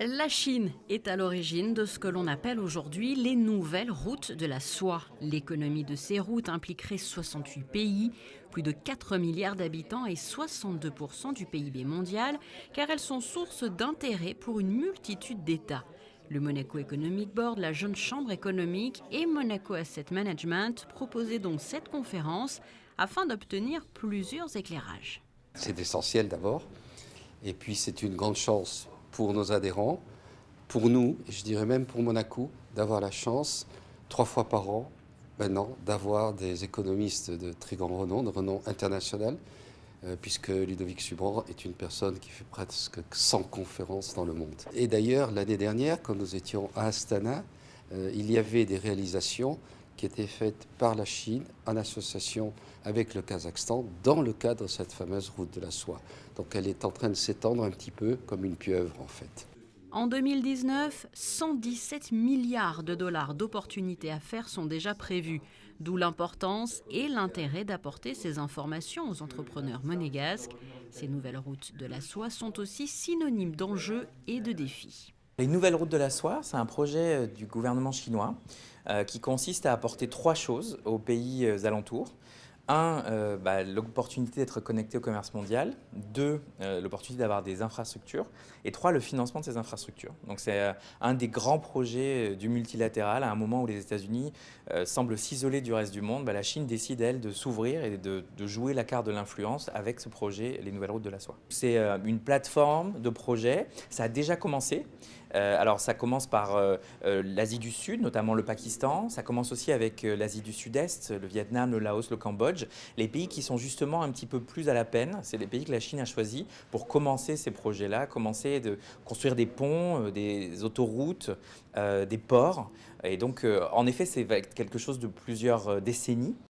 La Chine est à l'origine de ce que l'on appelle aujourd'hui les nouvelles routes de la soie. L'économie de ces routes impliquerait 68 pays, plus de 4 milliards d'habitants et 62% du PIB mondial, car elles sont source d'intérêt pour une multitude d'États. Le Monaco Economic Board, la Jeune Chambre économique et Monaco Asset Management proposaient donc cette conférence afin d'obtenir plusieurs éclairages. C'est essentiel d'abord, et puis c'est une grande chance pour nos adhérents, pour nous, et je dirais même pour Monaco, d'avoir la chance, 3 fois par an, maintenant, d'avoir des économistes de très grand renom, de renom international, puisque Ludovic Subran est une personne qui fait presque 100 conférences dans le monde. Et d'ailleurs, l'année dernière, quand nous étions à Astana, il y avait des réalisations qui étaient faites par la Chine en association avec le Kazakhstan dans le cadre de cette fameuse route de la soie. Donc elle est en train de s'étendre un petit peu comme une pieuvre en fait. En 2019, 117 milliards de dollars d'opportunités à faire sont déjà prévus, d'où l'importance et l'intérêt d'apporter ces informations aux entrepreneurs monégasques. Ces nouvelles routes de la soie sont aussi synonymes d'enjeux et de défis. Les nouvelles routes de la soie, c'est un projet du gouvernement chinois qui consiste à apporter 3 choses aux pays alentours. L'opportunité d'être connecté au commerce mondial. 2, l'opportunité d'avoir des infrastructures. Et 3, le financement de ces infrastructures. Donc c'est un des grands projets du multilatéral. À un moment où les États-Unis semblent s'isoler du reste du monde, la Chine décide, elle, de s'ouvrir et de jouer la carte de l'influence avec ce projet, les nouvelles routes de la soie. C'est une plateforme de projets. Ça a déjà commencé. Alors ça commence par l'Asie du Sud, notamment le Pakistan. Ça commence aussi avec l'Asie du Sud-Est, le Vietnam, le Laos, le Cambodge. Les pays qui sont justement un petit peu plus à la peine, c'est les pays que la Chine a choisis pour commencer ces projets-là, commencer de construire des ponts, des autoroutes, des ports. Et donc en effet, c'est quelque chose de plusieurs décennies.